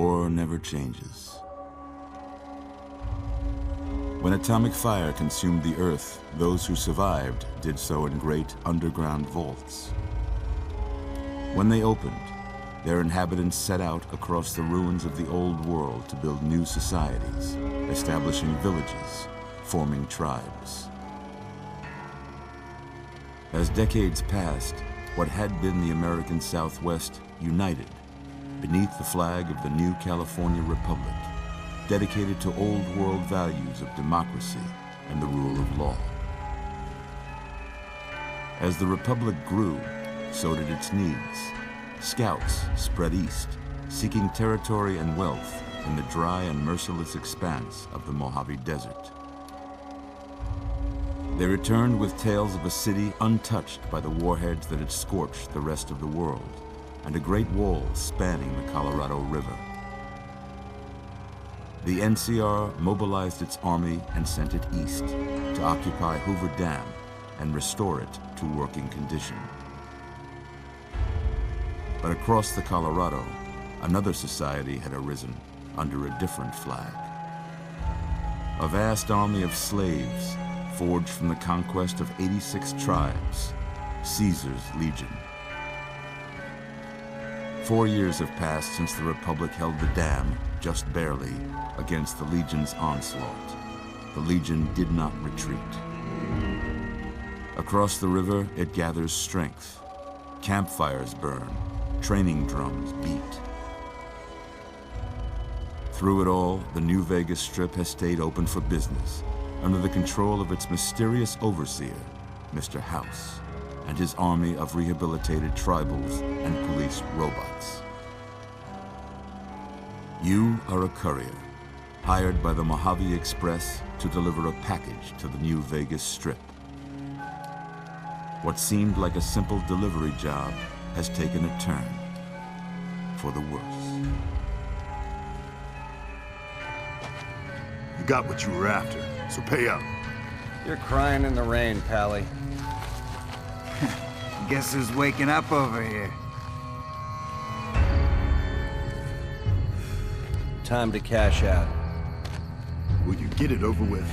war never changes. When atomic fire consumed the Earth, those who survived did so in great underground vaults. When they opened, their inhabitants set out across the ruins of the old world to build new societies, establishing villages, forming tribes. As decades passed, what had been the American Southwest united beneath the flag of the new California Republic, dedicated to old world values of democracy and the rule of law. As the Republic grew, so did its needs. Scouts spread east, seeking territory and wealth in the dry and merciless expanse of the Mojave Desert. They returned with tales of a city untouched by the warheads that had scorched the rest of the world, and a great wall spanning the Colorado River. The NCR mobilized its army and sent it east to occupy Hoover Dam and restore it to working condition. But across the Colorado, another society had arisen under a different flag. A vast army of slaves forged from the conquest of 86 tribes, Caesar's Legion. 4 years have passed since the Republic held the dam, just barely, against the Legion's onslaught. The Legion did not retreat. Across the river, it gathers strength. Campfires burn, training drums beat. Through it all, the New Vegas Strip has stayed open for business, under the control of its mysterious overseer, Mr. House, and his army of rehabilitated tribals and police robots. You are a courier, hired by the Mojave Express to deliver a package to the New Vegas Strip. What seemed like a simple delivery job has taken a turn for the worse. You got what you were after, so pay up. You're crying in the rain, Pally. Guess who's waking up over here? Time to cash out. Will you get it over with?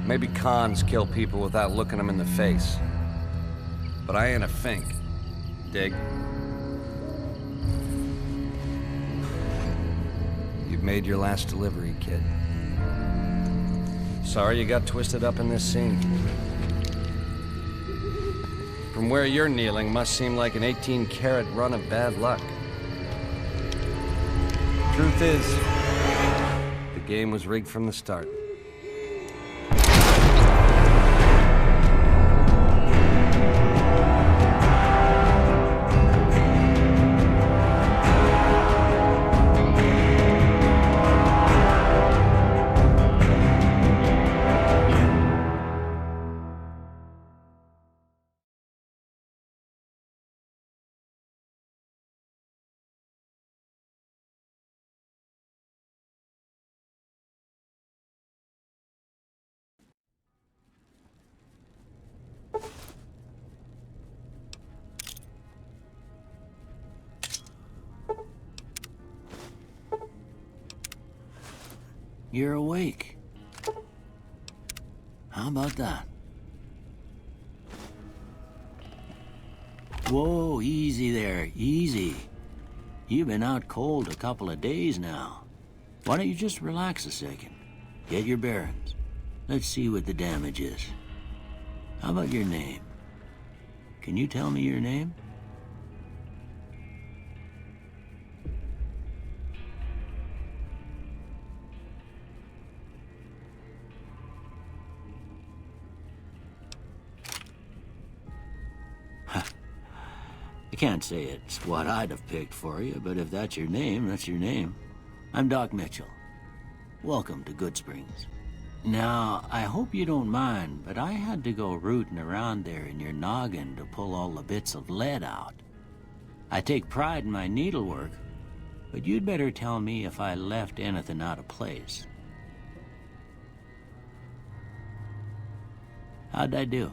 Maybe cons kill people without looking them in the face. But I ain't a fink. Dig? You've made your last delivery, kid. Sorry you got twisted up in this scene. From where you're kneeling must seem like an 18-carat run of bad luck. Truth is, the game was rigged from the start. You're awake. How about that? Whoa, easy there, easy. You've been out cold a couple of days now. Why don't you just relax a second? Get your bearings. Let's see what the damage is. How about your name? Can you tell me your name? I can't say it's what I'd have picked for you, but if that's your name, that's your name. I'm Doc Mitchell. Welcome to Goodsprings. Now, I hope you don't mind, but I had to go rooting around there in your noggin to pull all the bits of lead out. I take pride in my needlework, but you'd better tell me if I left anything out of place. How'd I do?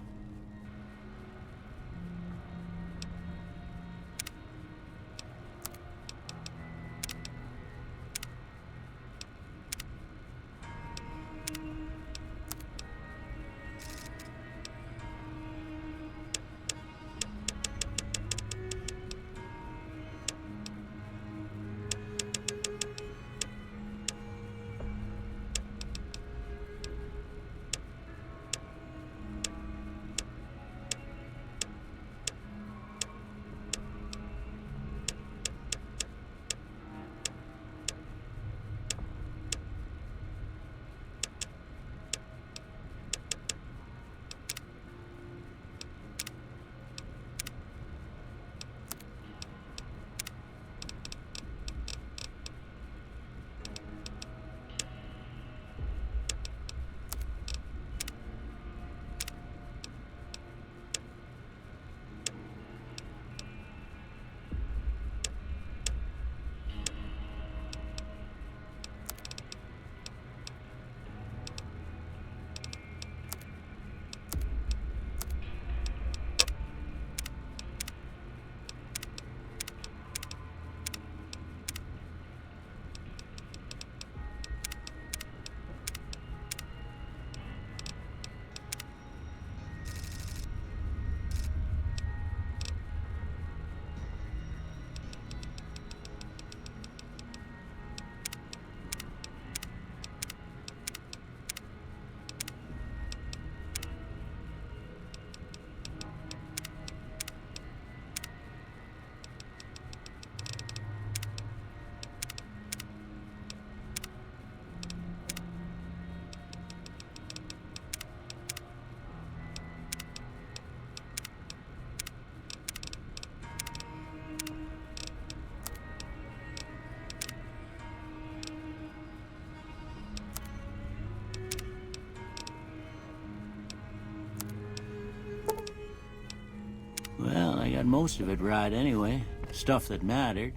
most of it right anyway. Stuff that mattered.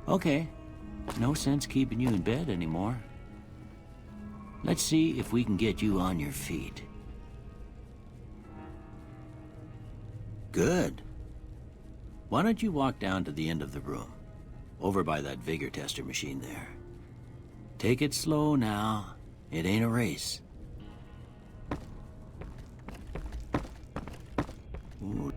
Okay, no sense keeping you in bed anymore. Let's see if we can get you on your feet. Good. Why don't you walk down to the end of the room, over by that vigor tester machine there. Take it slow now. It ain't a race. Ooh.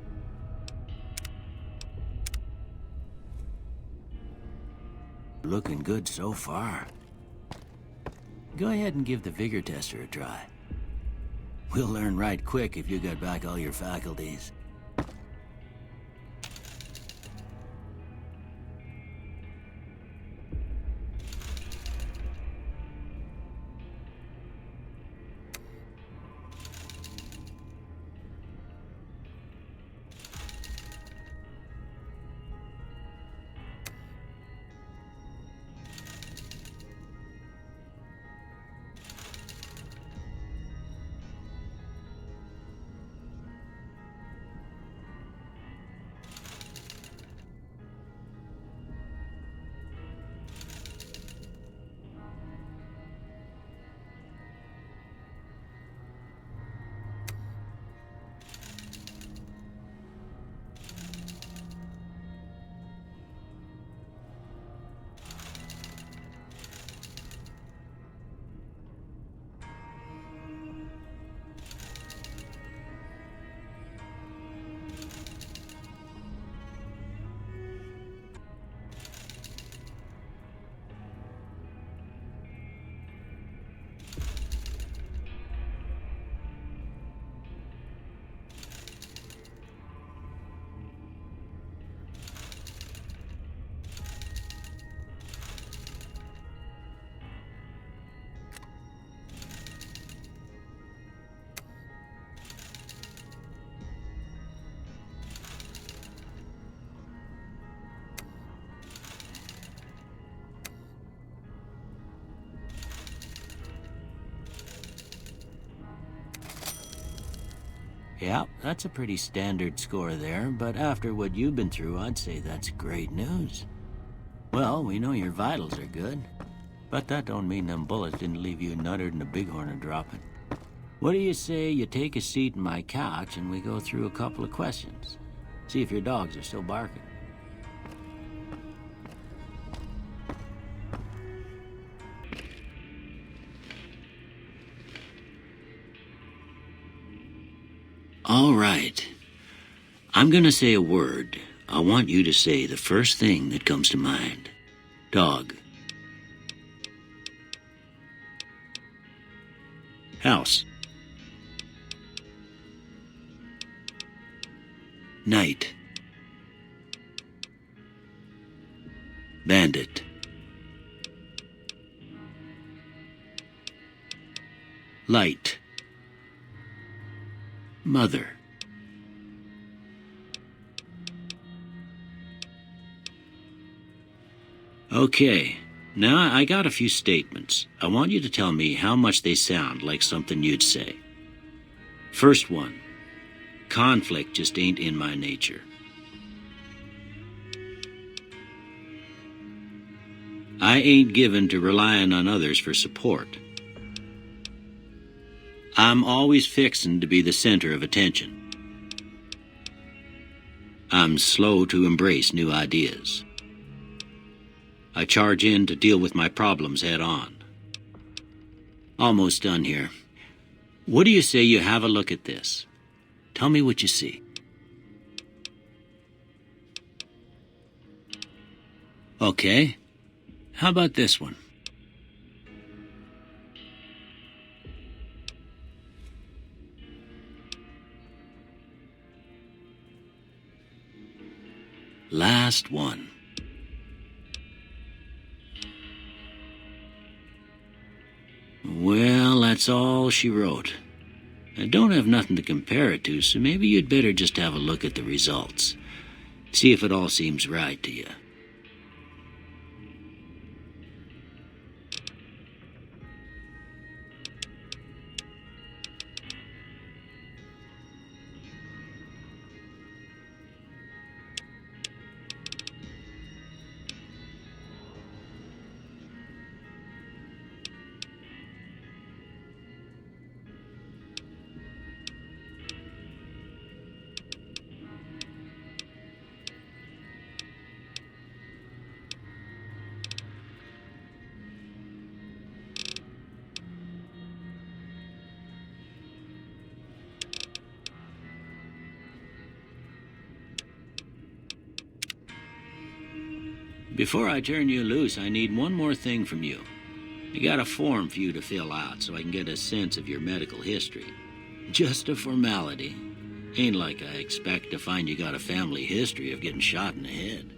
Looking good so far. Go ahead and give the vigor tester a try. We'll learn right quick if you got back all your faculties. Yeah, that's a pretty standard score there, but after what you've been through, I'd say that's great news. Well, we know your vitals are good, but that don't mean them bullets didn't leave you nuttered and a bighorn a-dropping. What do you say you take a seat in my couch and we go through a couple of questions? See if your dogs are still barking. All right. I'm gonna say a word. I want you to say the first thing that comes to mind. Dog. House. Night. Bandit. Light. Mother. Okay, now I got a few statements. I want you to tell me how much they sound like something you'd say. First one, conflict just ain't in my nature. I ain't given to relying on others for support. I'm always fixin' to be the center of attention. I'm slow to embrace new ideas. I charge in to deal with my problems head on. Almost done here. What do you say you have a look at this? Tell me what you see. Okay. How about this one? Last one. Well, that's all she wrote. I don't have nothing to compare it to, so maybe you'd better just have a look at the results. See if it all seems right to you. Before I turn you loose, I need one more thing from you. I got a form for you to fill out so I can get a sense of your medical history. Just a formality. Ain't like I expect to find you got a family history of getting shot in the head.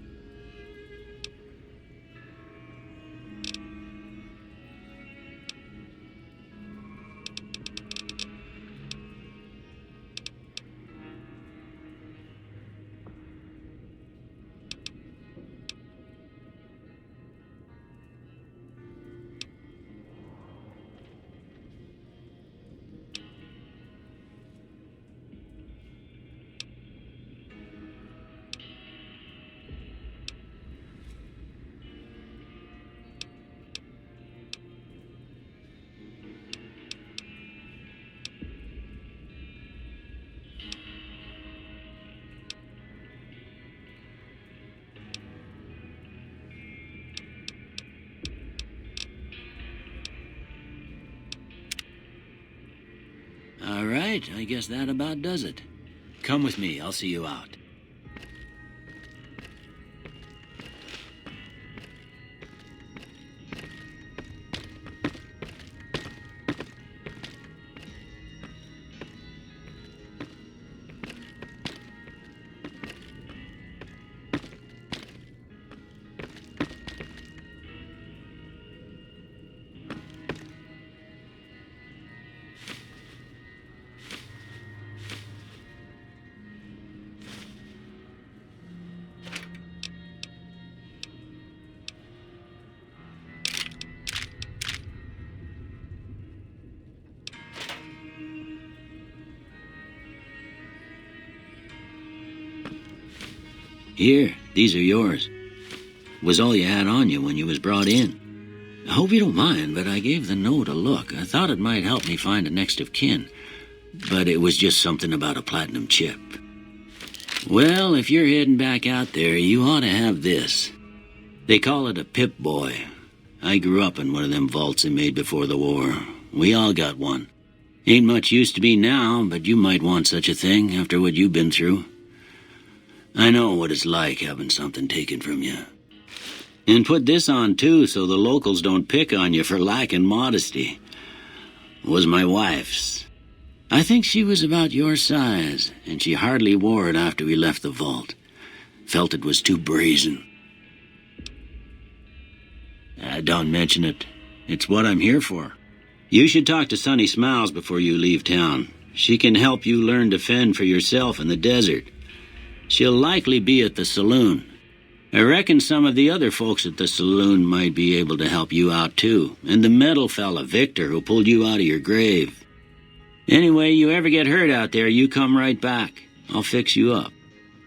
All right, I guess that about does it. Come with me, I'll see you out. Here, these are yours. Was all you had on you when you was brought in. I hope you don't mind, but I gave the note a look. I thought it might help me find a next of kin. But it was just something about a platinum chip. Well, if you're heading back out there, you ought to have this. They call it a Pip-Boy. I grew up in one of them vaults they made before the war. We all got one. Ain't much use to me now, but you might want such a thing after what you've been through. I know what it's like having something taken from you. And put this on, too, so the locals don't pick on you for lacking modesty. It was my wife's. I think she was about your size, and she hardly wore it after we left the vault. Felt it was too brazen. Don't mention it. It's what I'm here for. You should talk to Sunny Smiles before you leave town. She can help you learn to fend for yourself in the desert. She'll likely be at the saloon. I reckon some of the other folks at the saloon might be able to help you out too, and the metal fella, Victor, who pulled you out of your grave. Anyway, you ever get hurt out there, you come right back. I'll fix you up.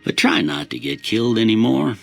But try not to get killed anymore.